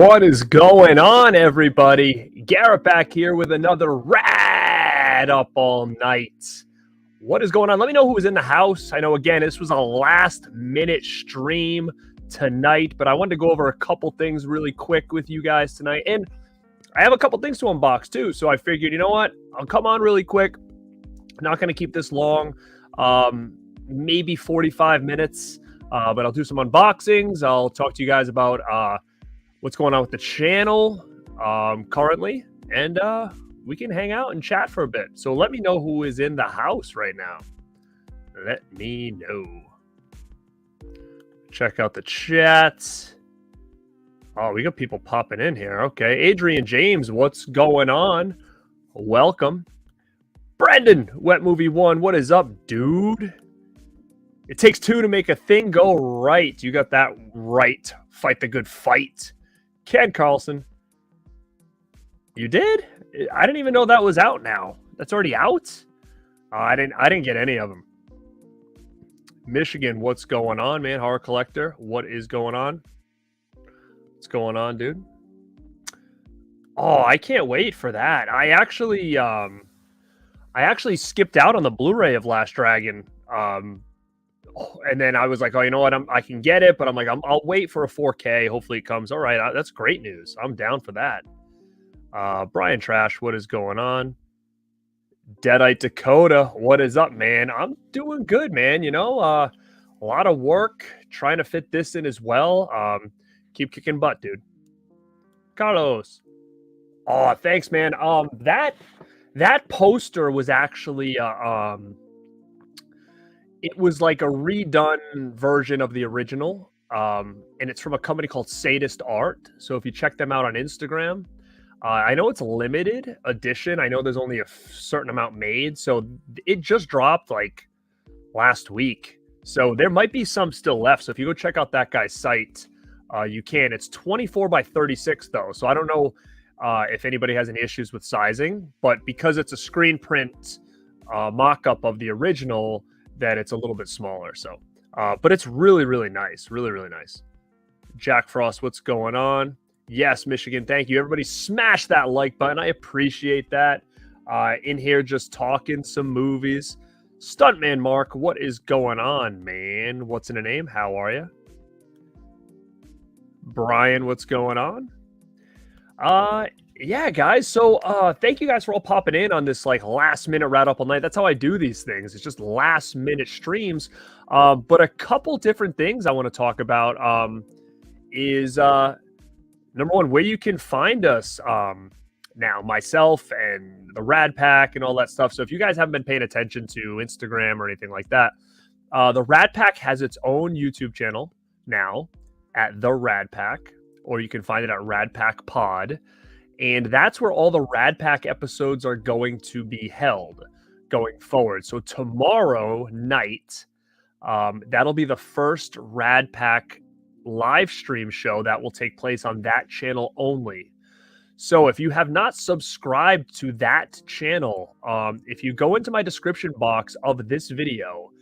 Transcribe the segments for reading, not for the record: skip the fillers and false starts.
What is going on, everybody? Garrett back here with another Rad Up All Night. What is going on? Let me know who was in the house. I know, again, this was a last-minute stream tonight, but I wanted to go over a couple things really quick with you guys tonight. And I have a couple things to unbox, too. So I figured, you know what? I'll come on really quick. I'm not going to keep this long. Maybe 45 minutes. But I'll do some unboxings. I'll talk to you guys about what's going on with the channel currently, and we can hang out and chat for a bit. So let me know who is in the house right now. Let me know. Check out the chat. Oh, we got people popping in here. Okay, Adrian James, what's going on? Welcome. Brendan, Wet Movie 1, what is up, dude? It takes two to make a thing go right. You got that right. Fight the good fight. Ken Carlson. You did? I didn't even know that was out now. That's already out? I didn't get any of them. Michigan, what's going on, man? Horror Collector, what is going on? What's going on, dude? Oh, I can't wait for that. I actually skipped out on the Blu-ray of Last Dragon. And then I was like, oh, you know what? I can get it, but I'm like, I'll wait for a 4K. Hopefully it comes. All right, that's great news. I'm down for that. Brian Trash, what is going on? Deadite Dakota, what is up, man? I'm doing good, man. You know, a lot of work trying to fit this in as well. Keep kicking butt, dude. Carlos. Oh, thanks, man. That poster was actually it was like a redone version of the original, and it's from a company called Sadist Art. So if you check them out on Instagram, I know it's a limited edition. I know there's only a certain amount made, so it just dropped like last week. So there might be some still left. So if you go check out that guy's site, you can. It's 24 by 36 though, so I don't know if anybody has any issues with sizing, but because it's a screen print mock-up of the original, that it's a little bit smaller. So but it's really, really nice. Really, really nice. Jack Frost, what's going on? Yes, Michigan, thank you. Everybody smash that like button. I appreciate that. In here just talking some movies. Stuntman Mark, what is going on, man? What's in a name? How are you? Brian, what's going on? Yeah, guys. So thank you guys for all popping in on this like last minute Rad Up All Night. That's how I do these things. It's just last minute streams. But a couple different things I want to talk about is number one, where you can find us now, myself and the Rad Pack and all that stuff. So if you guys haven't been paying attention to Instagram or anything like that, the Rad Pack has its own YouTube channel now at the Rad Pack, or you can find it at Radpack Pod. And that's where all the Rad Pack episodes are going to be held going forward. So tomorrow night, that'll be the first Rad Pack live stream show that will take place on that channel only. So if you have not subscribed to that channel, if you go into my description box of this video,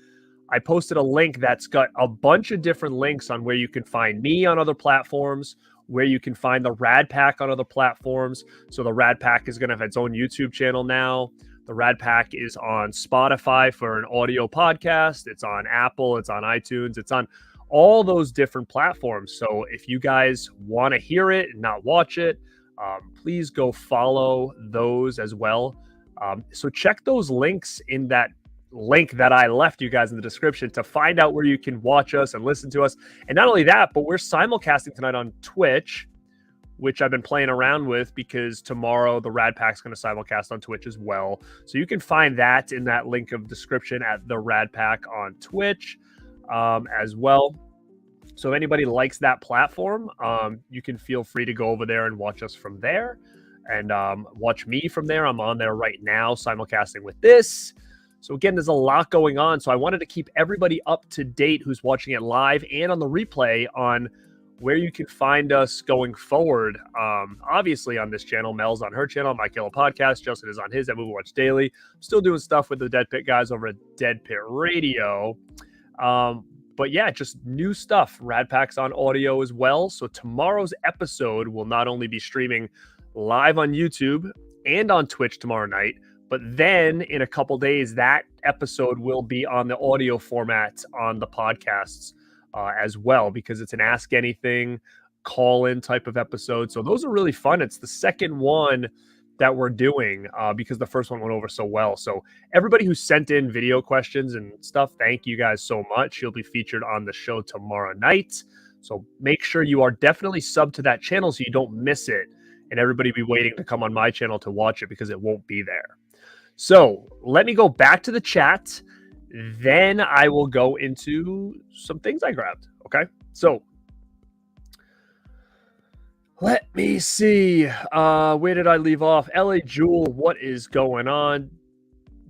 I posted a link that's got a bunch of different links on where you can find me on other platforms, where you can find the Rad Pack on other platforms. So the Rad Pack is going to have its own YouTube channel now. The Rad Pack is on Spotify for an audio podcast. It's on Apple. It's on iTunes. It's on all those different platforms. So if you guys want to hear it and not watch it, please go follow those as well. So check those links in that link that I left you guys in the description to find out where you can watch us and listen to us. And not only that, but we're simulcasting tonight on Twitch, which I've been playing around with because tomorrow the Rad Pack's going to simulcast on Twitch as well. So you can find that in that link of description at the Rad Pack on Twitch as well. So if anybody likes that platform, you can feel free to go over there and watch us from there and watch me from there. I'm on there right now simulcasting with this. So again, there's a lot going on. So I wanted to keep everybody up to date who's watching it live and on the replay on where you can find us going forward. Obviously on this channel, Mel's on her channel, My Killer Podcast. Justin is on his at Movie Watch Daily. I'm still doing stuff with the Dead Pit guys over at Dead Pit Radio. But yeah, just new stuff. Rad Pack's on audio as well. So tomorrow's episode will not only be streaming live on YouTube and on Twitch tomorrow night, but then in a couple days, that episode will be on the audio format on the podcasts as well, because it's an Ask Anything call-in type of episode. So those are really fun. It's the second one that we're doing because the first one went over so well. So everybody who sent in video questions and stuff, thank you guys so much. You'll be featured on the show tomorrow night. So make sure you are definitely subbed to that channel so you don't miss it. And everybody be waiting to come on my channel to watch it because it won't be there. So let me go back to the chat. Then I will go into some things I grabbed. Okay. So let me see. Where did I leave off? LA Jewel, what is going on?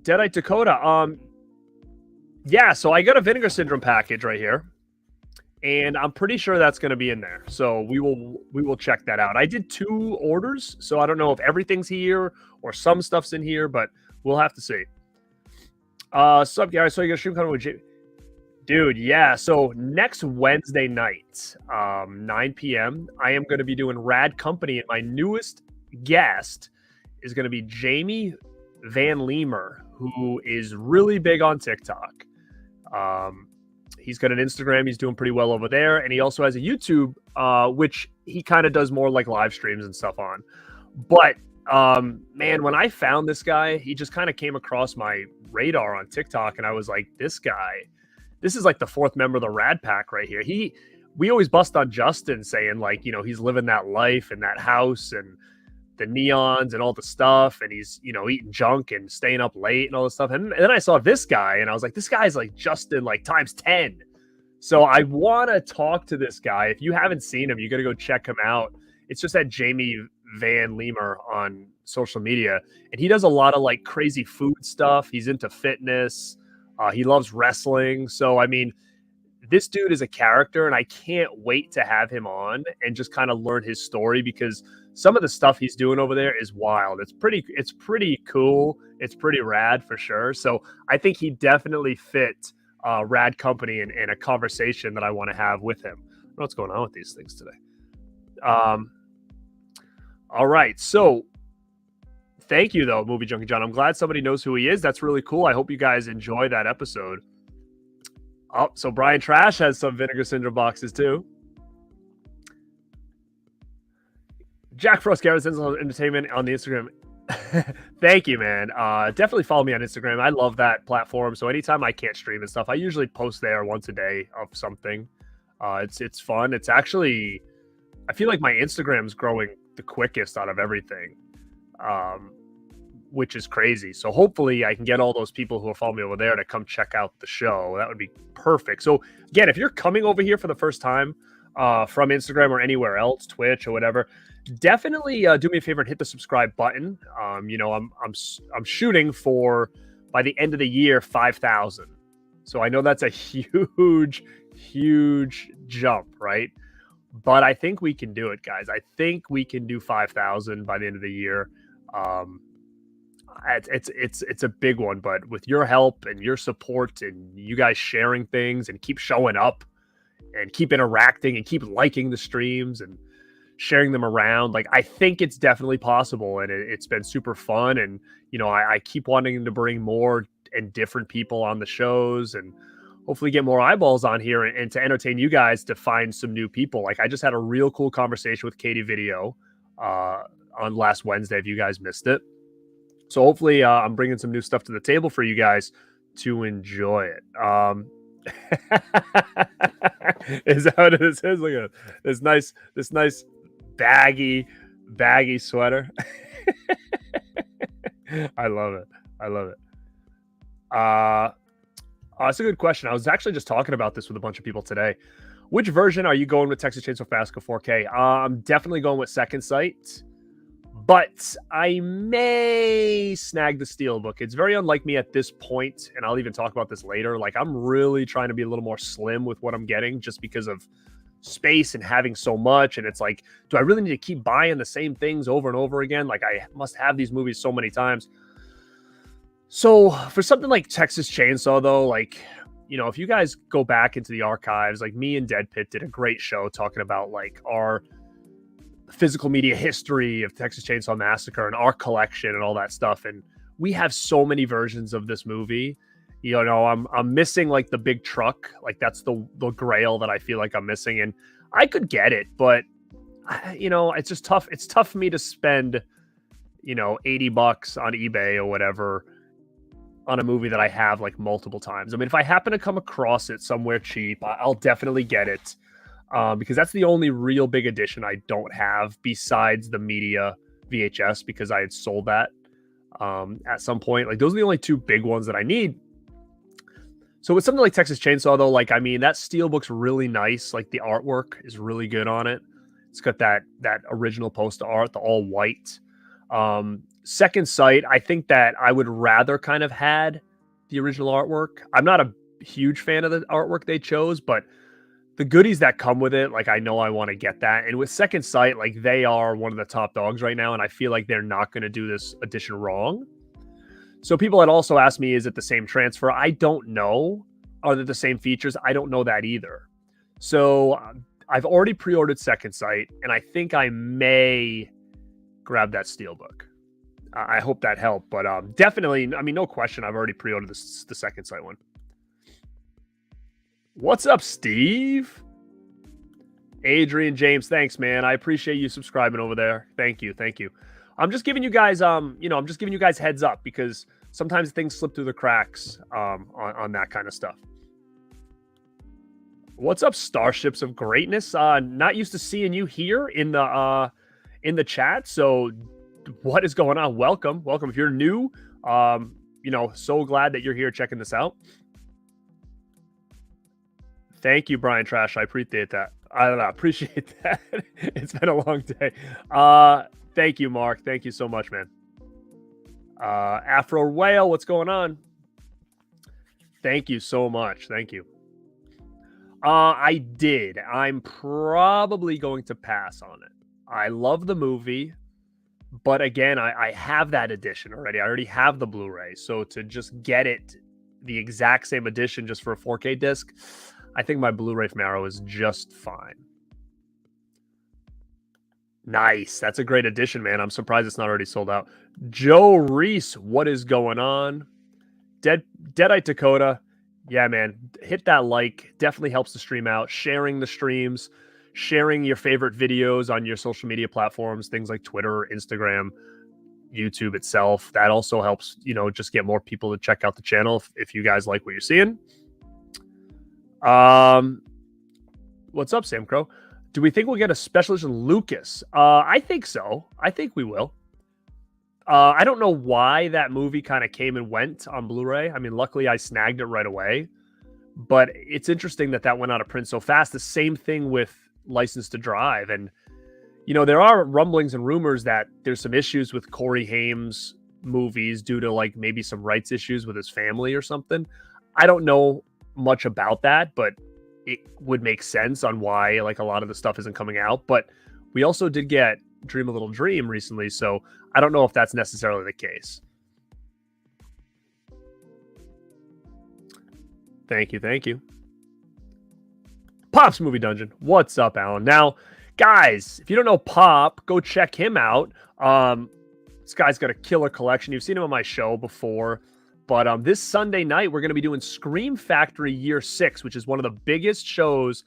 Deadite Dakota. Yeah, so I got a Vinegar Syndrome package right here. And I'm pretty sure that's going to be in there. So we will check that out. I did 2 orders, so I don't know if everything's here or some stuff's in here, but we'll have to see. Sup, Garrett? So you got a stream coming with Jay. Dude, yeah. So next Wednesday night, 9 p.m., I am going to be doing Rad Company, and my newest guest is going to be Jamie Van Leemer, who is really big on TikTok. He's got an Instagram. He's doing pretty well over there, and he also has a YouTube, which he kind of does more like live streams and stuff on. But man, when I found this guy, he just kind of came across my radar on TikTok, and I was like, this is like the 4th member of the Rad Pack right here. We always bust on Justin saying like, you know, he's living that life in that house and the neons and all the stuff, and he's, you know, eating junk and staying up late and all this stuff. And then I saw this guy, and I was like, this guy's like Justin like times 10. So I want to talk to this guy. If you haven't seen him, you got to go check him out. It's just at Jamie Van Leemer on social media, and he does a lot of like crazy food stuff. He's into fitness. He loves wrestling. So, I mean, this dude is a character, and I can't wait to have him on and just kind of learn his story, because some of the stuff he's doing over there is wild. It's pretty cool. It's pretty rad for sure. So I think he definitely fit Rad Company in a conversation that I want to have with him. I don't know what's going on with these things today. All right. So thank you, though, Movie Junkie John. I'm glad somebody knows who he is. That's really cool. I hope you guys enjoy that episode. Oh, so Brian Trash has some Vinegar Syndrome boxes, too. Jack Frost, Garrett Entertainment on the Instagram. Thank you, man. Definitely follow me on Instagram. I love that platform. So anytime I can't stream and stuff, I usually post there once a day of something. It's fun. It's actually, I feel like my Instagram's growing the quickest out of everything, which is crazy. So hopefully I can get all those people who are following me over there to come check out the show. That would be perfect. So again, if you're coming over here for the first time from Instagram or anywhere else, Twitch or whatever, definitely do me a favor and hit the subscribe button. You know, I'm shooting for, by the end of the year, 5,000. So I know that's a huge jump, right? But I think we can do it, guys. I think we can do 5,000 by the end of the year. It's a big one, but with your help and your support and you guys sharing things and keep showing up and keep interacting and keep liking the streams and sharing them around, like, I think it's definitely possible, and it's been super fun. And you know, I keep wanting to bring more and different people on the shows and hopefully get more eyeballs on here and to entertain you guys, to find some new people. Like, I just had a real cool conversation with Katie Video on last Wednesday, if you guys missed it. So hopefully I'm bringing some new stuff to the table for you guys to enjoy it. Is that what it is? Look at this nice baggy sweater. I love it. That's a good question. I was actually just talking about this with a bunch of people today. Which version are you going with? Texas Chainsaw Massacre 4K? I'm definitely going with Second Sight, but I may snag the Steelbook. It's very unlike me at this point, and I'll even talk about this later. Like, I'm really trying to be a little more slim with what I'm getting, just because of space and having so much. And it's like, do I really need to keep buying the same things over and over again? Like, I must have these movies so many times. So for something like Texas Chainsaw, though, like, if you guys go back into the archives, like me and Dead Pit did a great show talking about like our physical media history of Texas Chainsaw Massacre and our collection and all that stuff. And we have so many versions of this movie. I'm missing like the big truck. Like that's the grail that I feel like I'm missing. And I could get it, but it's just tough. It's tough for me to spend, $80 on eBay or whatever on a movie that I have like multiple times. I mean, if I happen to come across it somewhere cheap, I'll definitely get it. Because that's the only real big edition I don't have besides the media VHS, because I had sold that at some point. Like those are the only two big ones that I need. So with something like Texas Chainsaw though, like, I mean, that steelbook's really nice. Like the artwork is really good on it. It's got that original poster art, the all white. Second Sight, I think that I would rather kind of had the original artwork. I'm not a huge fan of the artwork they chose, but the goodies that come with it, like I know I want to get that. And with Second Sight, like they are one of the top dogs right now, and I feel like they're not going to do this edition wrong. So people had also asked me, is it the same transfer? I don't know. Are they the same features? I don't know that either. So I've already pre-ordered Second Sight, and I think I may grab that steelbook. I hope that helped, but definitely, I mean, no question, I've already pre-ordered the Second Sight one. What's up, Steve? Adrian James, thanks, man. I appreciate you subscribing over there. Thank you. I'm just giving you guys, heads up because sometimes things slip through the cracks on that kind of stuff. What's up, Starships of Greatness? Not used to seeing you here in the chat, so what is going on? Welcome. If you're new, so glad that you're here checking this out. Thank you, Brian Trash. I appreciate that. Appreciate that. It's been a long day. Thank you, Mark. Thank you so much, man. Afro Whale, what's going on? Thank you so much. Thank you. I did. I'm probably going to pass on it. I love the movie, but again, I have that edition already. I already have the Blu-ray. So to just get it, the exact same edition just for a 4K disc, I think my Blu-ray from Arrow is just fine. Nice. That's a great edition, man. I'm surprised it's not already sold out. Joe Reese, what is going on? Deadite Dakota. Yeah, man. Hit that like. Definitely helps the stream out. Sharing the streams. Sharing your favorite videos on your social media platforms. Things like Twitter, Instagram, YouTube itself. That also helps, just get more people to check out the channel if you guys like what you're seeing. What's up, Sam Crow? Do we think we'll get a special edition Lucas? I think so. I think we will. I don't know why that movie kind of came and went on Blu-ray. I mean, luckily I snagged it right away. But it's interesting that went out of print so fast. The same thing with License to Drive. And, there are rumblings and rumors that there's some issues with Corey Haim's movies due to like maybe some rights issues with his family or something. I don't know much about that, but it would make sense on why like a lot of the stuff isn't coming out. But we also did get Dream a Little Dream recently, so I don't know if that's necessarily the case. Thank you. Pop's Movie Dungeon. What's up, Alan? Now, guys, if you don't know Pop, go check him out. This guy's got a killer collection. You've seen him on my show before. But this Sunday night, we're going to be doing Scream Factory Year 6, which is one of the biggest shows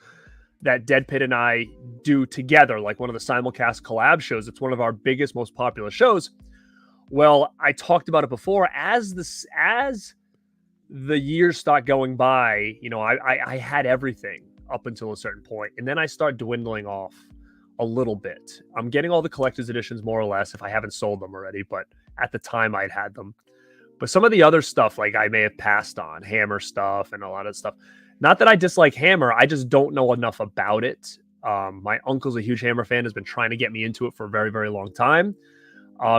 that Dead Pit and I do together, like one of the simulcast collab shows. It's one of our biggest, most popular shows. Well, I talked about it before. As the years start going by, I had everything up until a certain point, and then I start dwindling off a little bit. I'm getting all the collector's editions more or less if I haven't sold them already, but at the time I'd had them. But some of the other stuff, like I may have passed on, Hammer stuff and a lot of stuff. Not that I dislike Hammer, I just don't know enough about it. My uncle's a huge Hammer fan, has been trying to get me into it for a very, very long time.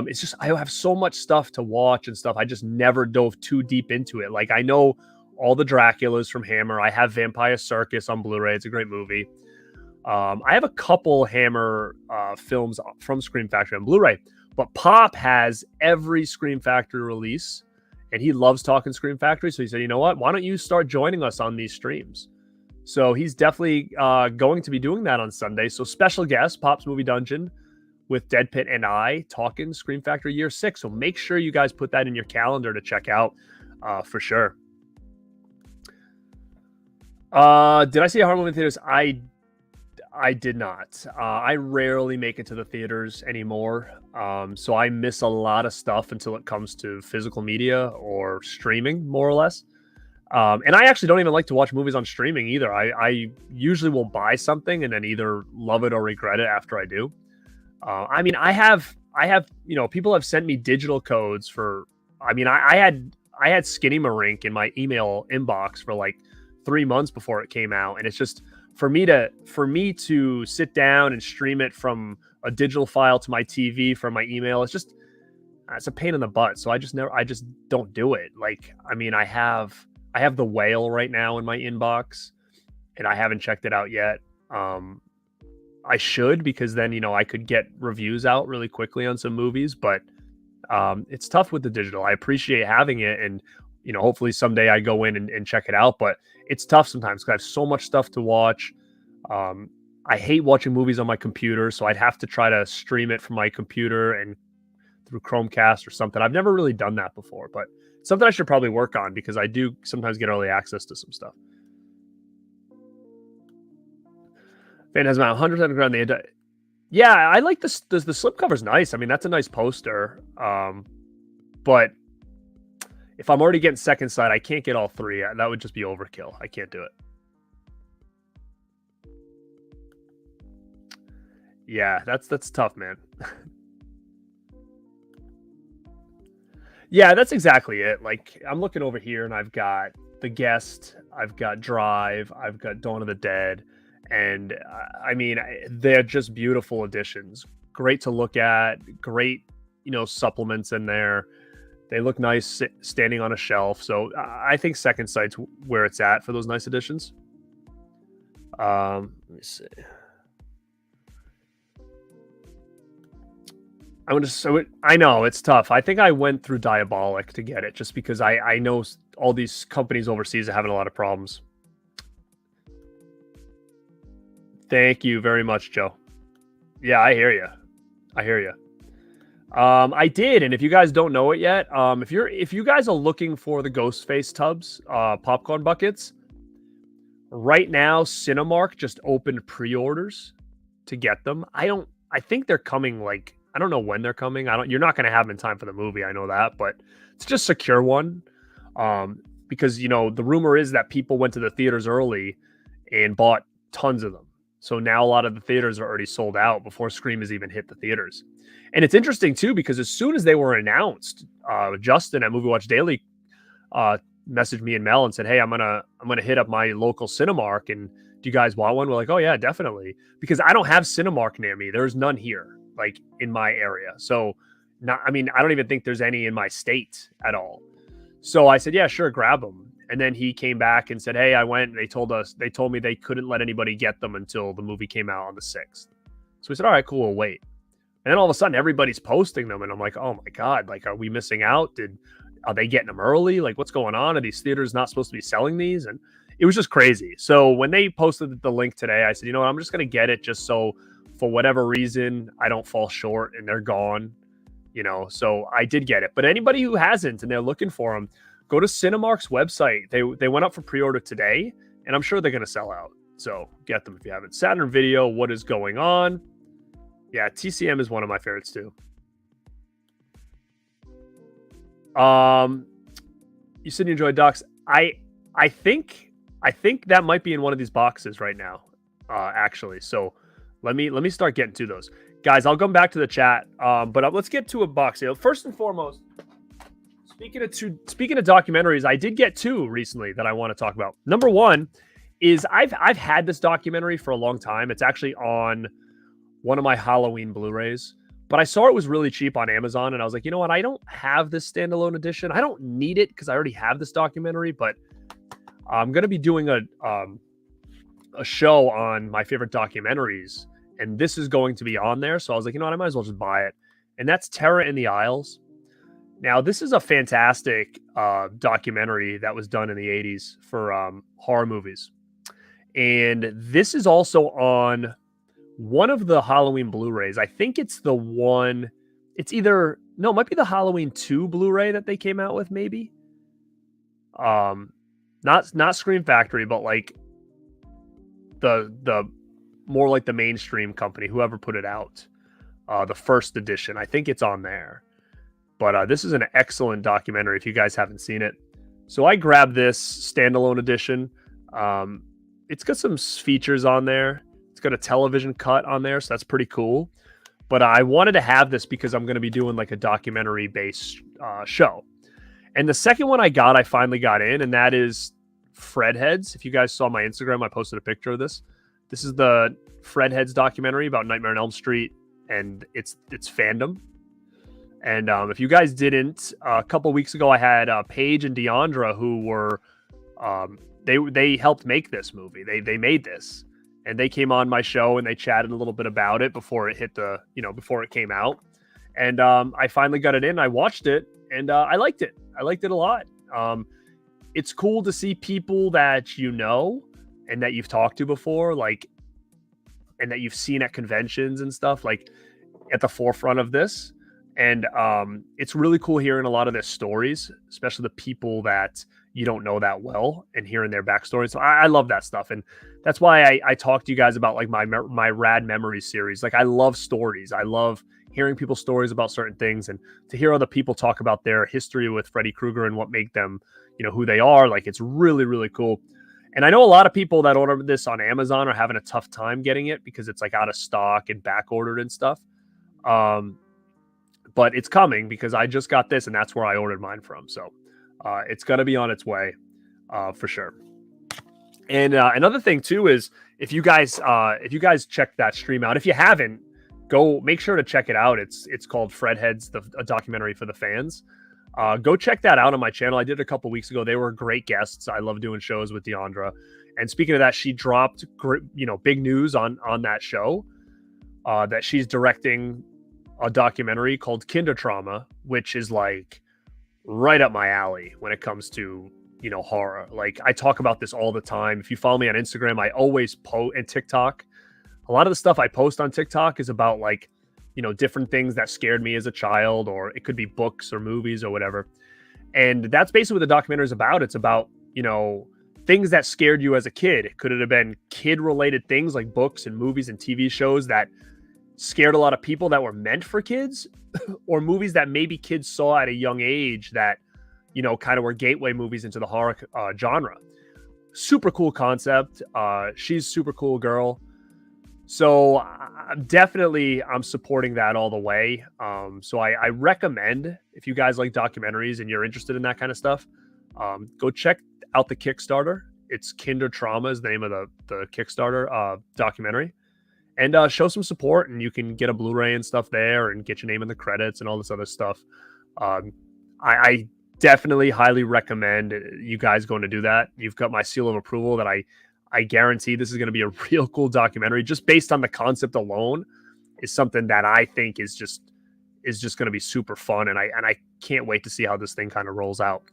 It's just, I have so much stuff to watch and stuff. I just never dove too deep into it. Like I know all the Draculas from Hammer. I have Vampire Circus on Blu-ray. It's a great movie. I have a couple Hammer films from Scream Factory on Blu-ray, but Pop has every Scream Factory release and he loves talking Scream Factory. So he said, you know what? Why don't you start joining us on these streams? So he's definitely going to be doing that on Sunday. So special guest, Pop's Movie Dungeon with Dead Pit and I talking Scream Factory Year 6. So make sure you guys put that in your calendar to check out for sure. Did I see a horror movie in theaters? I did not. I rarely make it to the theaters anymore. So I miss a lot of stuff until it comes to physical media or streaming, more or less. And I actually don't even like to watch movies on streaming either. I usually will buy something and then either love it or regret it after I do. I mean, I have, people have sent me digital codes for, I had Skinny Marink in my email inbox for like 3 months before it came out. And it's just for me to sit down and stream it from a digital file to my TV from my email. It's a pain in the butt. So I just don't do it. Like, I mean, I have The Whale right now in my inbox and I haven't checked it out yet. I should, because then, I could get reviews out really quickly on some movies, but it's tough with the digital. I appreciate having it. And, hopefully someday I go in and check it out, but it's tough sometimes because I have so much stuff to watch. I hate watching movies on my computer, so I'd have to try to stream it from my computer and through Chromecast or something. I've never really done that before, but something I should probably work on because I do sometimes get early access to some stuff. Phantasm 100% ground. Yeah, I like this. The slipcover's nice. I mean, that's a nice poster. But if I'm already getting second sight, I can't get all three. That would just be overkill. I can't do it. Yeah, that's tough, man. Yeah, that's exactly it. Like, I'm looking over here and I've got The Guest, I've got Drive, I've got Dawn of the Dead, and I mean, they're just beautiful additions. Great to look at, great, supplements in there. They look nice standing on a shelf. So I think Second Sight's where it's at for those nice additions. Let me see. I know it's tough. I think I went through Diabolic to get it just because I know all these companies overseas are having a lot of problems. Thank you very much, Joe. Yeah, I hear you. I did, and if you guys don't know it yet, if you guys are looking for the Ghostface tubs, popcorn buckets, right now Cinemark just opened pre-orders to get them. I think they're coming, like, I don't know when they're coming. You're not going to have them in time for the movie. I know that, but it's just secure one. Because, the rumor is that people went to the theaters early and bought tons of them. So now a lot of the theaters are already sold out before Scream has even hit the theaters. And it's interesting too, because as soon as they were announced, Justin at Movie Watch Daily messaged me and Mel and said, "Hey, I'm gonna hit up my local Cinemark, and do you guys want one?" We're like, "Oh yeah, definitely," because I don't have Cinemark near me. There's none here, like in my area. So I don't even think there's any in my state at all. So I said, "Yeah, sure, grab them." And then he came back and said, "Hey, I went and they told me they couldn't let anybody get them until the movie came out on the 6th. So we said, "All right, cool, we'll wait." And then all of a sudden everybody's posting them. And I'm like, oh my God, like, are we missing out? Are they getting them early? Like, what's going on? Are these theaters not supposed to be selling these? And it was just crazy. So when they posted the link today, I said, you know what, I'm just going to get it just so for whatever reason, I don't fall short and they're gone, so I did get it. But anybody who hasn't and they're looking for them, go to Cinemark's website. They went up for pre-order today, and I'm sure they're going to sell out. So get them if you haven't. Saturn Video, What Is Going On? Yeah, TCM is one of my favorites too. You said you enjoyed docs. I think that might be in one of these boxes right now, actually. So let me start getting to those. Guys, I'll come back to the chat. But let's get to a box here. First and foremost, speaking of documentaries, I did get two recently that I want to talk about. Number one is I've had this documentary for a long time. It's actually on one of my Halloween Blu-rays, but I saw it was really cheap on Amazon, and I was like, you know what? I don't have this standalone edition. I don't need it because I already have this documentary, but I'm going to be doing a show on my favorite documentaries, and this is going to be on there. So I was like, you know what? I might as well just buy it. And that's Terror in the Isles. Now, this is a fantastic documentary that was done in the 80s for horror movies. And this is also on one of the Halloween Blu-rays. I think it's the one, it's either, no, it might be the Halloween 2 Blu-ray that they came out with, maybe. Um, not Scream Factory, but like the more like the mainstream company, whoever put it out. The first edition. I think it's on there. But this is an excellent documentary if you guys haven't seen it. So I grabbed this standalone edition. It's got some features on there. It's got a television cut on there, so that's pretty cool. But I wanted to have this because I'm going to be doing like a documentary-based show. And the second one I finally got in, and that is Fredheads. If you guys saw my Instagram, I posted a picture of this. This is the Fredheads documentary about Nightmare on Elm Street and its fandom. And if you guys didn't, a couple weeks ago, I had Paige and Deandra who were they helped make this movie. They made this, and they came on my show and they chatted a little bit about it before it hit before it came out. And I finally got it in. I watched it and I liked it. I liked it a lot. It's cool to see people that you know and that you've talked to before, like, and that you've seen at conventions and stuff, like at the forefront of this. And it's really cool hearing a lot of their stories, especially the people that you don't know that well and hearing their backstory. So I love that stuff. And that's why I talk to you guys about like my Rad Memories series. Like I love stories. I love hearing people's stories about certain things, and to hear other people talk about their history with Freddy Krueger and what made them, who they are. Like it's really, really cool. And I know a lot of people that order this on Amazon are having a tough time getting it because it's like out of stock and back ordered and stuff. But it's coming because I just got this and that's where I ordered mine from. So it's going to be on its way for sure. And another thing too is if you guys check that stream out, if you haven't, go make sure to check it out. It's called Fredheads, a documentary for the fans. Go check that out on my channel. I did it a couple weeks ago. They were great guests. I love doing shows with Deandra. And speaking of that, she dropped big news on that show that she's directing a documentary called Kinder Trauma, which is like right up my alley when it comes to horror. Like I talk about this all the time. If you follow me on Instagram, I always post, and TikTok, a lot of the stuff I post on TikTok is about like different things that scared me as a child, or it could be books or movies or whatever. And that's basically what the documentary is about. It's about things that scared you as a kid. Could it have been kid related things like books and movies and TV shows that scared a lot of people that were meant for kids, or movies that maybe kids saw at a young age that, kind of were gateway movies into the horror genre. Super cool concept. She's super cool girl. So I'm supporting that all the way. So I recommend, if you guys like documentaries and you're interested in that kind of stuff, go check out the Kickstarter. It's Kinder Trauma is the name of the Kickstarter documentary. And show some support, and you can get a Blu-ray and stuff there and get your name in the credits and all this other stuff. I definitely highly recommend you guys going to do that. You've got my seal of approval that I guarantee this is going to be a real cool documentary. Just based on the concept alone is something that I think is just going to be super fun. And I can't wait to see how this thing kind of rolls out.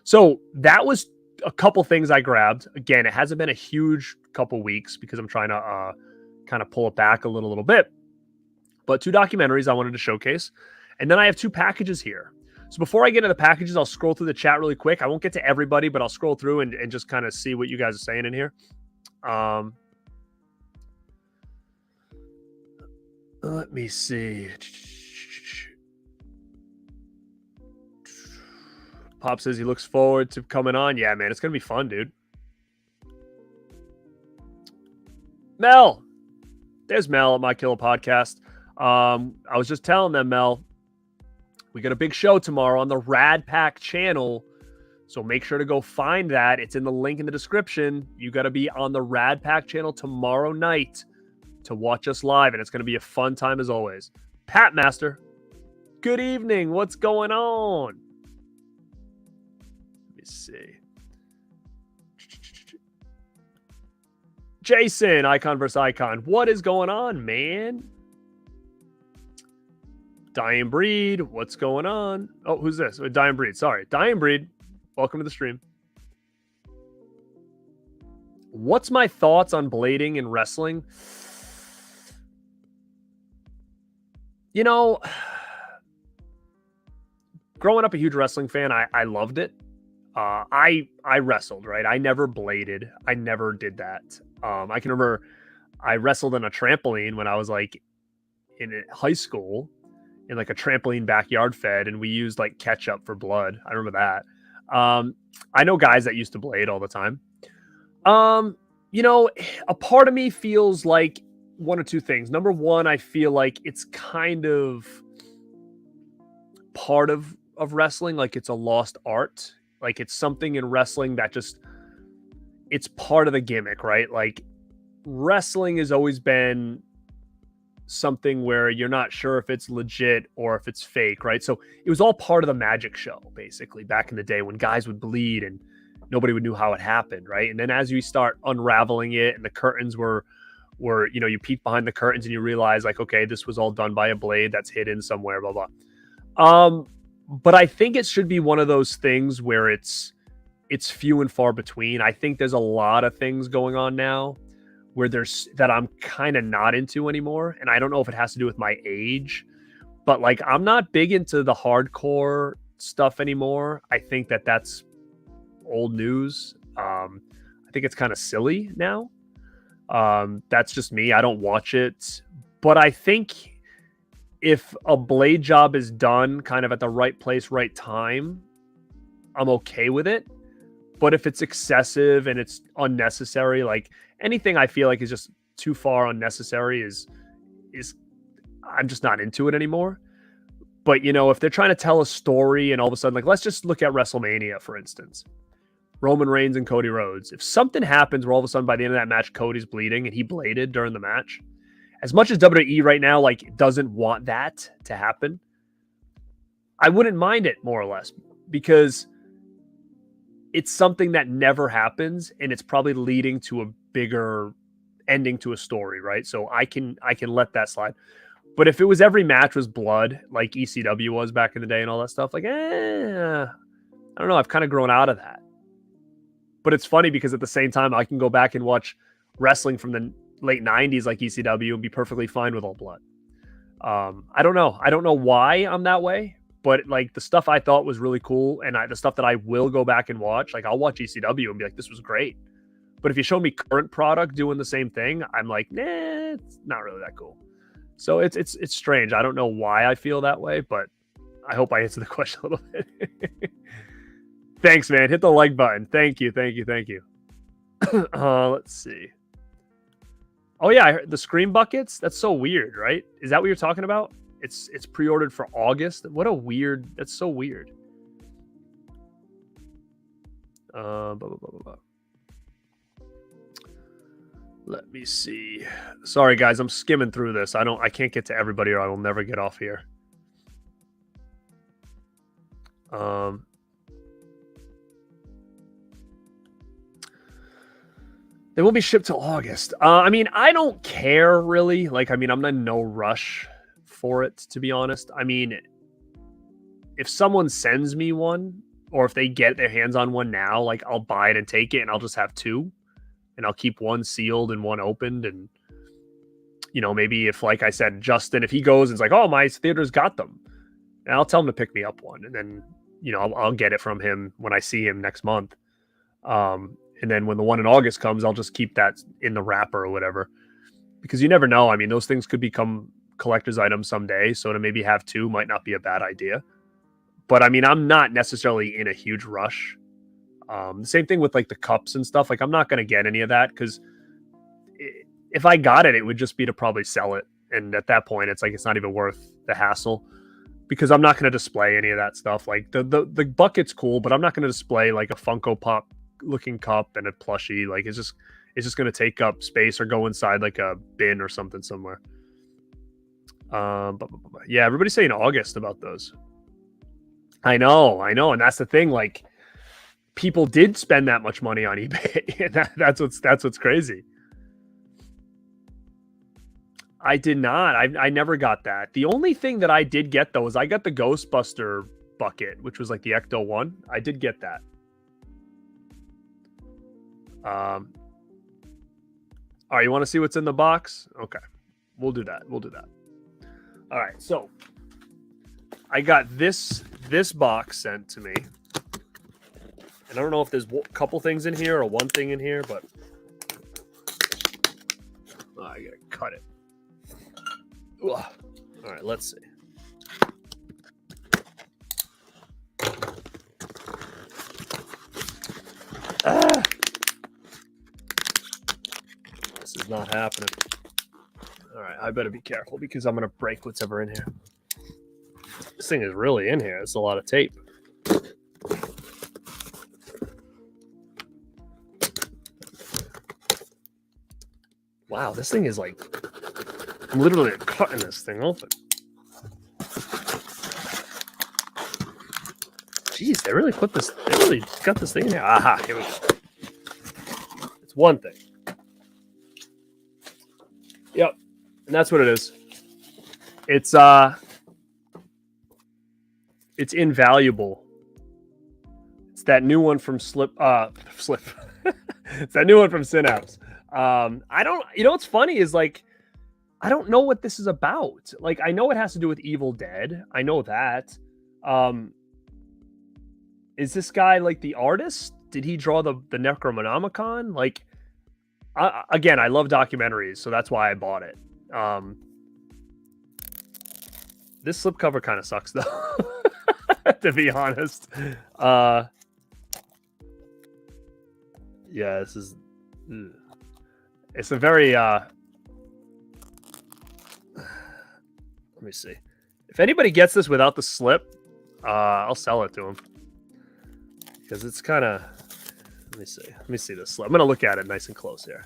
So that was a couple things I grabbed. Again, it hasn't been a huge couple weeks because I'm trying to kind of pull it back a little bit, but 2 documentaries I wanted to showcase. And then I have 2 packages here. So before I get into the packages, I'll scroll through the chat really quick. I won't get to everybody, but I'll scroll through and just kind of see what you guys are saying in here. Let me see. Pop says he looks forward to coming on. Yeah, man, it's going to be fun, dude. Mel. There's Mel at My Killer Podcast. I was just telling them, Mel, we got a big show tomorrow on the Rad Pack channel. So make sure to go find that. It's in the link in the description. You got to be on the Rad Pack channel tomorrow night to watch us live. And it's going to be a fun time as always. Pat Master, good evening. What's going on? Let me see. Jason, icon versus icon. What is going on, man? Dying Breed, what's going on? Oh, who's this? Dying Breed, sorry. Dying Breed, welcome to the stream. What's my thoughts on blading and wrestling? You know, growing up a huge wrestling fan, I loved it. I wrestled, right? I never bladed. I never did that. I can remember I wrestled on a trampoline when I was like in high school in like a trampoline backyard fed, and we used like ketchup for blood. I remember that. I know guys that used to blade all the time. You know, a part of me feels like one or two things. Number one, I feel like it's kind of part of wrestling, like it's a lost art. Like it's something in wrestling that just, it's part of the gimmick, right? Like wrestling has always been something where you're not sure if it's legit or if it's fake, right? So it was all part of the magic show, basically, back in the day when guys would bleed and nobody would know how it happened, right? And then as you start unraveling it and the curtains were, you know, you peek behind the curtains and you realize like, okay, this was all done by a blade that's hidden somewhere, blah, blah. But I think it should be one of those things where it's few and far between. I think there's a lot of things going on now where there's that I'm kind of not into anymore. And I don't know if it has to do with my age, but like, I'm not big into the hardcore stuff anymore. I think that that's old news. I think it's kind of silly now. That's just me. I don't watch it, but I think if a blade job is done kind of at the right place, right time, I'm okay with it. But if it's excessive and it's unnecessary, like anything I feel like is just too far unnecessary is I'm just not into it anymore. But, you know, if they're trying to tell a story and all of a sudden, like, let's just look at WrestleMania, for instance. Roman Reigns and Cody Rhodes. If something happens where all of a sudden by the end of that match, Cody's bleeding and he bladed during the match, as much as WWE right now, like, doesn't want that to happen, I wouldn't mind it, more or less, because it's something that never happens and it's probably leading to a bigger ending to a story, right? So I can let that slide. But if it was every match was blood, like ECW was back in the day and all that stuff, like, I don't know. I've kind of grown out of that. But it's funny because at the same time, I can go back and watch wrestling from the late 90s like ECW and be perfectly fine with all blood. I don't know. I don't know why I'm that way, but like the stuff I thought was really cool and the stuff that I will go back and watch, like I'll watch ECW and be like, this was great. But if you show me current product doing the same thing, I'm like, nah, it's not really that cool. So it's strange. I don't know why I feel that way, but I hope I answered the question a little bit. Thanks, man. Hit the like button. Thank you. Let's see. Oh yeah, I heard the Scream buckets. That's so weird, right? Is that what you're talking about? It's pre-ordered for August. What a weird. That's so weird. Blah, blah, blah, blah. Let me see. Sorry guys, I'm skimming through this. I can't get to everybody or I will never get off here. They won't be shipped till August. I mean, I don't care really. Like, I mean, I'm in no rush for it, to be honest. I mean, if someone sends me one, or if they get their hands on one now, like I'll buy it and take it, and I'll just have two, and I'll keep one sealed and one opened. And you know, maybe if, like I said, Justin, if he goes and is like, "Oh, my theater's got them," and I'll tell him to pick me up one, and then you know, I'll get it from him when I see him next month. And then when the one in August comes, I'll just keep that in the wrapper or whatever, because you never know. I mean, those things could become collector's items someday. So to maybe have two might not be a bad idea. But I mean, I'm not necessarily in a huge rush. The same thing with like the cups and stuff. Like I'm not going to get any of that because if I got it, it would just be to probably sell it. And at that point, it's like, it's not even worth the hassle because I'm not going to display any of that stuff. Like the bucket's cool, but I'm not going to display like a Funko Pop looking cup and a plushie. Like it's just going to take up space or go inside like a bin or something somewhere. Yeah, everybody's saying August about those. I know, and that's the thing. Like, people did spend that much money on eBay, and that's what's crazy. I did not. I never got that. The only thing that I did get though is I got the Ghostbuster bucket, which was like the Ecto one. I did get that. All right, you want to see what's in the box? Okay, we'll do that. We'll do that. All right, so I got this box sent to me, and I don't know if there's a couple things in here or one thing in here, but I gotta cut it. Ugh. All right, let's see. This is not happening. All right, I better be careful because I'm gonna break what's ever in here. This thing is really in here. It's a lot of tape. Wow, this thing is like, I'm literally cutting this thing open. Jeez, they really got this thing in here. Aha, here we go. It's one thing. Yep, and that's what it is. It's invaluable. It's that new one from Slip. It's that new one from Synapse. I don't, what's funny is like, I don't know what this is about. Like, I know it has to do with Evil Dead. I know that. Is this guy like the artist? Did he draw the Necronomicon? Like, again, I love documentaries, so that's why I bought it. This slipcover kind of sucks though, to be honest. Yeah, this is. It's a very. Let me see. If anybody gets this without the slip, I'll sell it to him because it's kind of. Let me see. Let me see this slip. I'm gonna look at it nice and close here.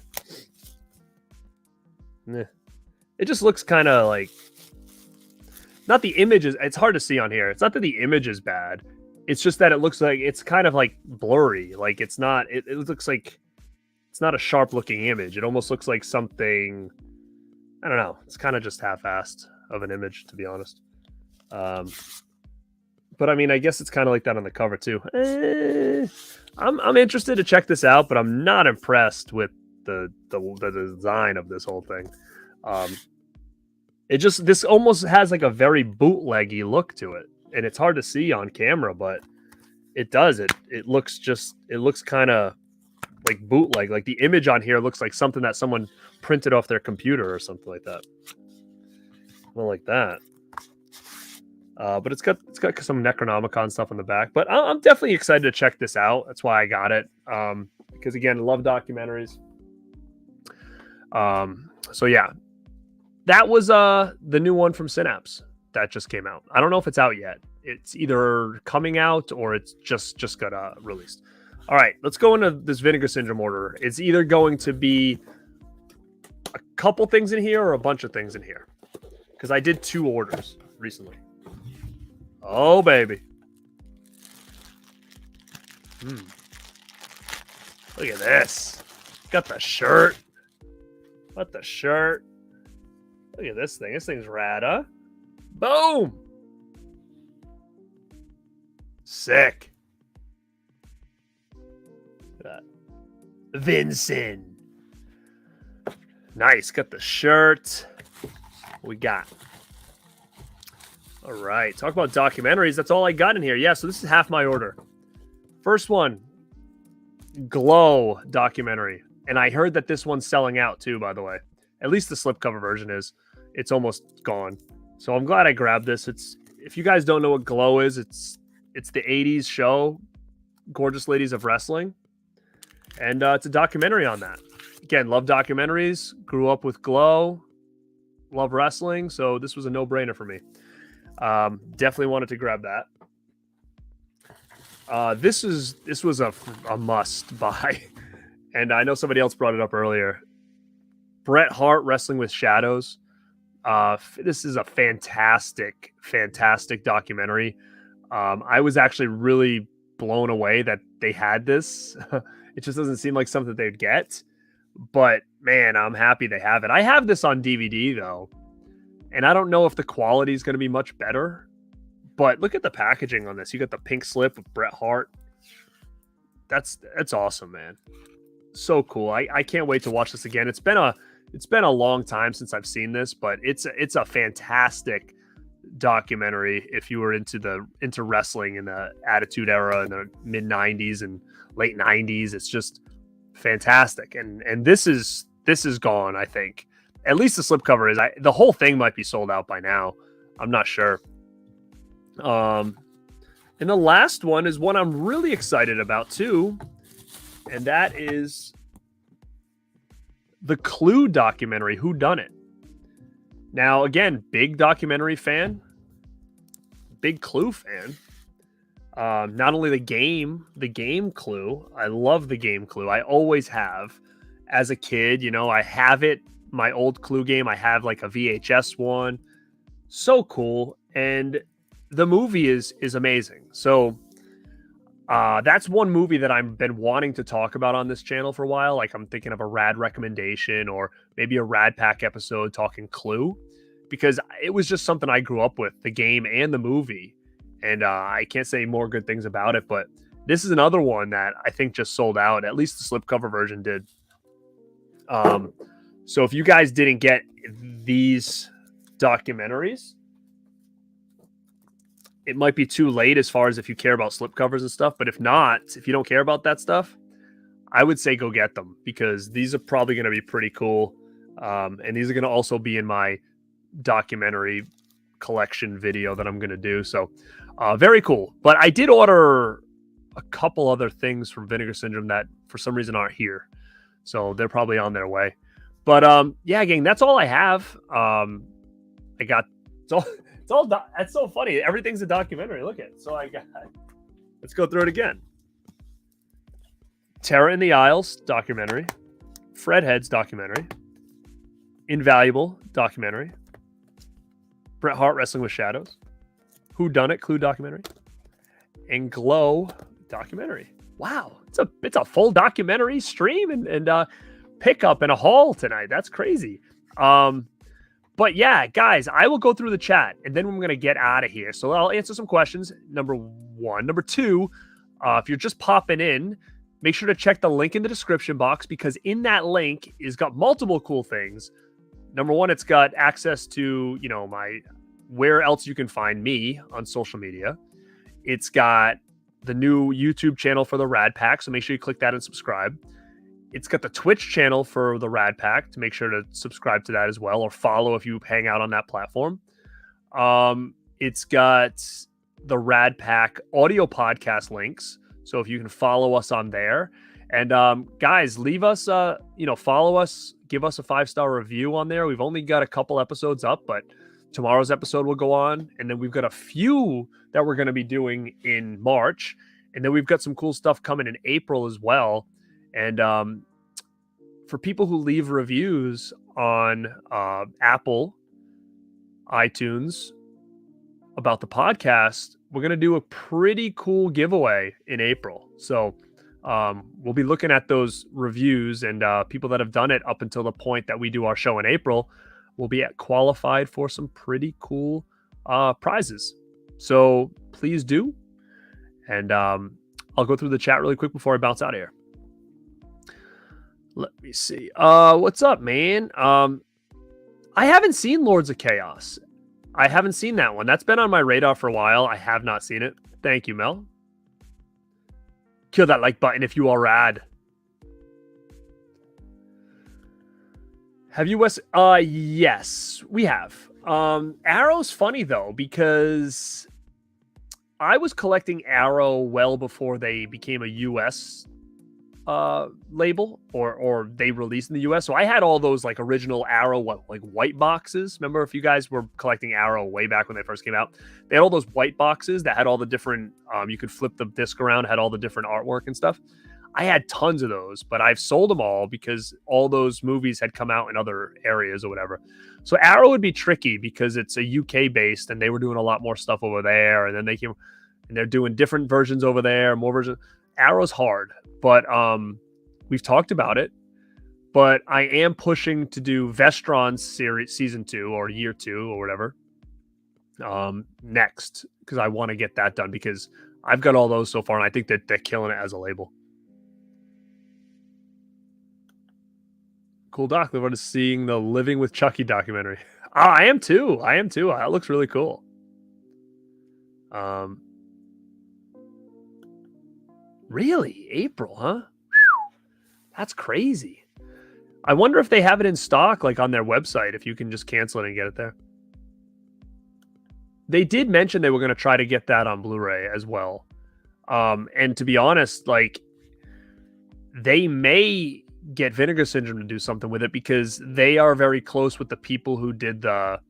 It just looks kind of like. Not the image is. It's hard to see on here. It's not that the image is bad. It's just that it looks like it's kind of like blurry. Like it's not. It looks like it's not a sharp looking image. It almost looks like something. I don't know. It's kind of just half-assed of an image, to be honest. But I mean, I guess it's kind of like that on the cover too. I'm interested to check this out, but I'm not impressed with the design of this whole thing. This almost has like a very bootleggy look to it, and it's hard to see on camera, but it does. It looks kind of like bootleg. Like the image on here looks like something that someone printed off their computer or something like that. Well, like that. But it's got some Necronomicon stuff on the back. But I'm definitely excited to check this out. That's why I got it. Because again, I love documentaries. So yeah, that was the new one from Synapse that just came out. I don't know if it's out yet. It's either coming out or it's just got released. All right, let's go into this Vinegar Syndrome order. It's either going to be a couple things in here or a bunch of things in here. Because I did 2 orders recently. Oh, baby. Look at this. Got the shirt. What the shirt? Look at this thing. This thing's rad, huh? Boom! Sick. Look at that. Vincent. Nice. Got the shirt. What we got? All right. Talk about documentaries. That's all I got in here. Yeah, so this is half my order. First one. Glow documentary. And I heard that this one's selling out too, by the way. At least the slipcover version is. It's almost gone. So I'm glad I grabbed this. If you guys don't know what Glow is, it's the 80s show, Gorgeous Ladies of Wrestling. And it's a documentary on that. Again, love documentaries. Grew up with Glow. Love wrestling. So this was a no-brainer for me. Definitely wanted to grab that. This was a must buy. And I know somebody else brought it up earlier. Bret Hart Wrestling with Shadows. This is a fantastic documentary. I was actually really blown away that they had this. It just doesn't seem like something they'd get. But man, I'm happy they have it. I have this on DVD though, and I don't know if the quality is going to be much better. But look at the packaging on this. You got the pink slip with Bret Hart. That's awesome, man. So cool. I can't wait to watch this again. It's been a long time since I've seen this, but it's a fantastic documentary if you were into wrestling in the Attitude Era in the mid 90s and late 90s. It's just fantastic. And this is gone, I think. At least the slipcover is. The whole thing might be sold out by now. I'm not sure. And the last one is one I'm really excited about too, and that is the Clue documentary, Who Done It. Now, again, big documentary fan, big Clue fan. Not only the game Clue. I love the game Clue. I always have. As a kid, I have it. My old Clue game, I have like a VHS one. So cool. And the movie is amazing. So that's one movie that I've been wanting to talk about on this channel for a while. Like I'm thinking of a rad recommendation or maybe a Rad Pack episode talking Clue, because it was just something I grew up with, the game and the movie. And I can't say more good things about it, but this is another one that I think just sold out. At least the slipcover version did. So if you guys didn't get these documentaries, it might be too late as far as if you care about slipcovers and stuff. But if not, if you don't care about that stuff, I would say go get them, because these are probably going to be pretty cool. And these are going to also be in my documentary collection video that I'm going to do. So very cool. But I did order a couple other things from Vinegar Syndrome that for some reason aren't here. So they're probably on their way. But yeah, gang, that's all I have. I got that's so funny. Everything's a documentary. Look at it. So I got, let's go through it again. Terror in the Isles documentary, Fred Heads documentary, Invaluable documentary, Bret Hart Wrestling with Shadows, Who Done It Clue documentary, and Glow documentary. Wow, it's a full documentary stream and pickup and a haul tonight. That's crazy. But yeah, guys, I will go through the chat and then we're going to get out of here. So I'll answer some questions. Number one. Number two, if you're just popping in, make sure to check the link in the description box, because in that link is got multiple cool things. Number one, it's got access to, where else you can find me on social media. It's got the new YouTube channel for the Rad Pack, so make sure you click that and subscribe. It's got the Twitch channel for the Rad Pack, to make sure to subscribe to that as well, or follow if you hang out on that platform. It's got the Rad Pack audio podcast links, so if you can follow us on there. And guys, leave us, follow us, give us a 5-star review on there. We've only got a couple episodes up, but tomorrow's episode will go on, and then we've got a few that we're going to be doing in March, and then we've got some cool stuff coming in April as well. And for people who leave reviews on Apple, iTunes about the podcast, we're going to do a pretty cool giveaway in April. So we'll be looking at those reviews, and people that have done it up until the point that we do our show in April will be qualified for some pretty cool prizes. So please do. And I'll go through the chat really quick before I bounce out of here. Let me see. What's up, man? I haven't seen Lords of Chaos. I haven't seen that one. That's been on my radar for a while. I have not seen it. Thank you, Mel. Kill that like button if you are rad. Have you yes, we have. Arrow's funny though, because I was collecting Arrow well before they became a US label or they released in the US. So I had all those like original Arrow white boxes. Remember, if you guys were collecting Arrow way back when they first came out, they had all those white boxes that had all the different you could flip the disc around, had all the different artwork and stuff. I had tons of those, but I've sold them all because all those movies had come out in other areas or whatever. So Arrow would be tricky because it's a UK based and they were doing a lot more stuff over there, and then they came and they're doing different versions over there, more versions. Arrow's hard, but we've talked about it. But I am pushing to do Vestron's series season 2 or year 2 or whatever next, because I want to get that done, because I've got all those so far, and I think that they're killing it as a label. Cool doc. Look forward to seeing the Living with Chucky documentary. I am too. That looks really cool. Really? April, huh? Whew. That's crazy. I wonder if they have it in stock, like on their website, if you can just cancel it and get it there. They did mention they were going to try to get that on Blu-ray as well. And to be honest, like, they may get Vinegar Syndrome to do something with it, because they are very close with the people who did the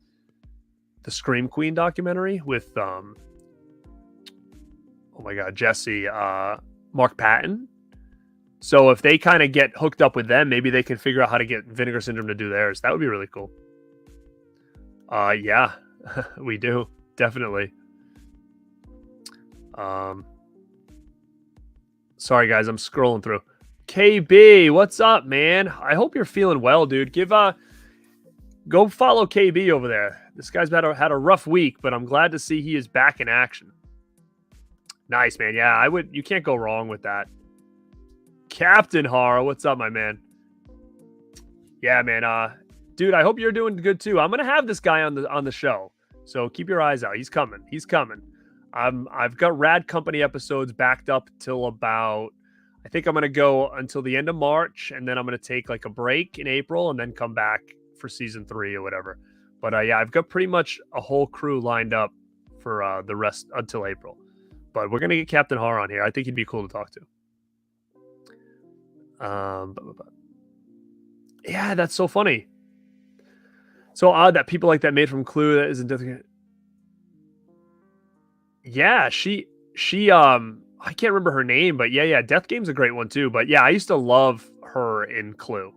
Scream Queen documentary with oh my god, Jesse, Mark Patton. So if they kind of get hooked up with them, maybe they can figure out how to get Vinegar Syndrome to do theirs. That would be really cool. Yeah, we do, definitely. Sorry guys, I'm scrolling through. KB, what's up, man? I hope you're feeling well, dude. Go follow KB over there. This guy's had a rough week, but I'm glad to see he is back in action. Nice, man. Yeah, you can't go wrong with that. Captain Horror, what's up, my man? Yeah, man. Dude, I hope you're doing good too. I'm gonna have this guy on the show, so keep your eyes out. He's coming. I've got Rad Company episodes backed up till about, I think I'm going to go until the end of March, and then I'm going to take like a break in April and then come back for season 3 or whatever. But yeah, I've got pretty much a whole crew lined up for the rest until April. But we're going to get Captain Horror on here. I think he'd be cool to talk to. Yeah, that's so funny. So odd that people like that made from Clue that isn't different. Yeah, she I can't remember her name, but yeah, Death Game's a great one too. But yeah, I used to love her in Clue.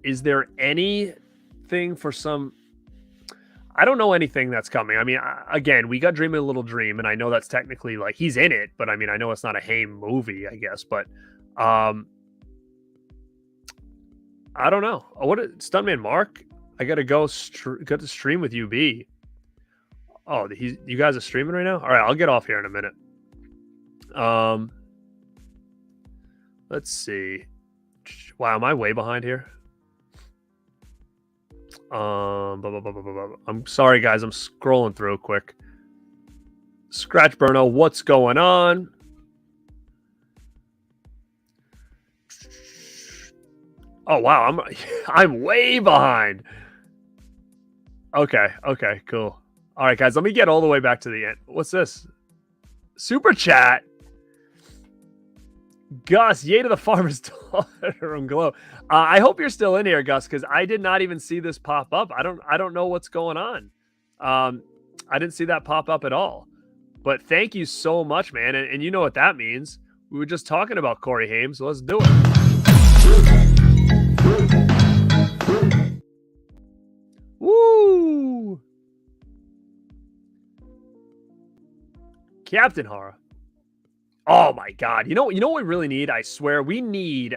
Is there anything for some? I don't know anything that's coming. I mean, again, we got Dreaming a Little Dream, and I know that's technically like he's in it, but I mean, I know it's not a Haim movie, I guess. But I don't know. What Stuntman Mark? I gotta go got to stream with UB. Oh, you guys are streaming right now? All right, I'll get off here in a minute. Let's see. Wow, am I way behind here? I'm sorry, guys. I'm scrolling through quick. Scratch Burno, what's going on? Oh wow, I'm way behind. Okay, cool. All right, guys, let me get all the way back to the end. What's this? Super chat. Gus, yay to the farmer's daughter from Glow. I hope you're still in here, Gus, because I did not even see this pop up. I don't know what's going on. I didn't see that pop up at all. But thank you so much, man. And you know what that means. We were just talking about Corey Haim, so let's do it. Woo! Captain Horror. Oh my god. You know what we really need? I swear we need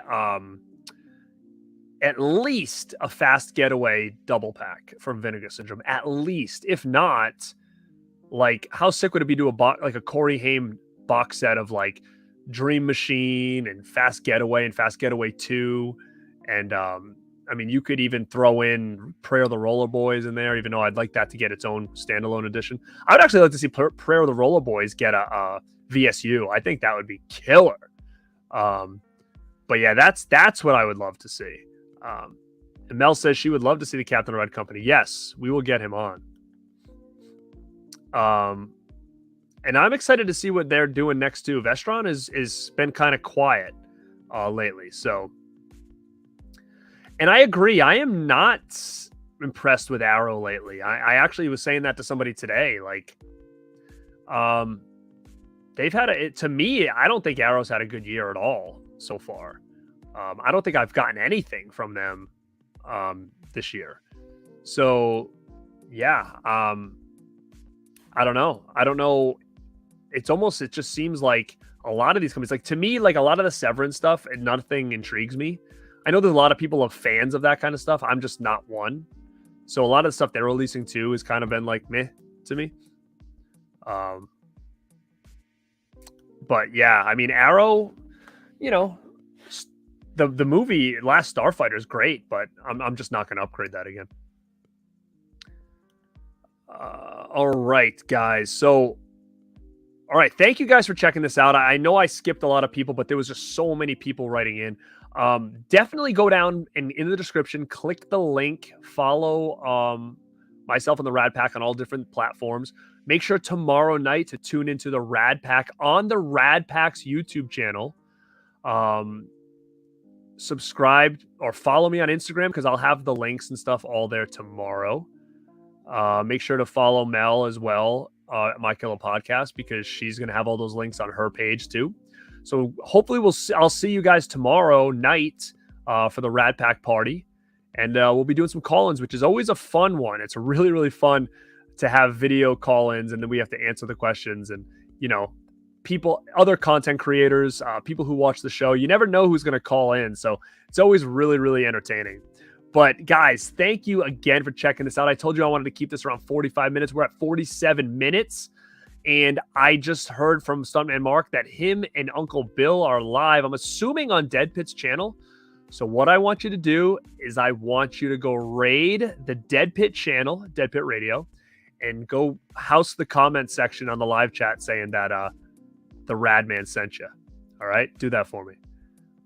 at least a Fast Getaway double pack from Vinegar Syndrome. At least. If not, like, how sick would it be to like a Corey Haim box set of like Dream Machine and Fast Getaway and Fast Getaway 2, and I mean, you could even throw in Prayer of the Roller Boys in there, even though I'd like that to get its own standalone edition. I would actually like to see Prayer of the Roller Boys get a VSU. I think that would be killer. But yeah, that's what I would love to see. And Mel says she would love to see the Captain Red Company. Yes, we will get him on. And I'm excited to see what they're doing next too. Vestron is been kind of quiet lately, so. And I agree. I am not impressed with Arrow lately. I actually was saying that to somebody today. Like, they've had to me, I don't think Arrow's had a good year at all so far. I don't think I've gotten anything from them this year. So, yeah. I don't know. It just seems like a lot of these companies, like to me, like a lot of the Severance stuff, and nothing intrigues me. I know there's a lot of people of fans of that kind of stuff. I'm just not one. So a lot of the stuff they're releasing too has kind of been like meh to me. But yeah, I mean, Arrow, you know, the movie Last Starfighter is great, but I'm just not going to upgrade that again. All right, guys. So, all right, thank you guys for checking this out. I know I skipped a lot of people, but there was just so many people writing in. Definitely go down and in the description, click the link, follow myself and the Rad Pack on all different platforms. Make sure tomorrow night to tune into the Rad Pack on the Rad Pack's YouTube channel. Subscribe or follow me on Instagram because I'll have the links and stuff all there tomorrow. Make sure to follow Mel as well at My Killer Podcast because she's going to have all those links on her page too. So hopefully I'll see you guys tomorrow night for the Rad Pack party. And we'll be doing some call-ins, which is always a fun one. It's really, really fun to have video call-ins, and then we have to answer the questions. And, you know, people, other content creators, people who watch the show, you never know who's going to call in. So it's always really, really entertaining. But guys, thank you again for checking this out. I told you I wanted to keep this around 45 minutes. We're at 47 minutes. And I just heard from Stuntman Mark that him and Uncle Bill are live, I'm assuming on Dead Pit's channel. So what I want you to do is I want you to go raid the Dead Pit channel, Dead Pit Radio, and go house the comment section on the live chat saying that the Rad Man sent you. All right, do that for me.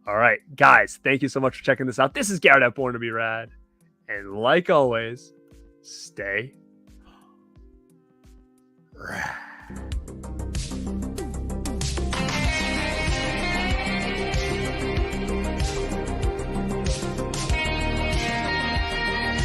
All right, guys, thank you so much for checking this out. This is Garrett at Born to Be Rad. And like always, stay rad.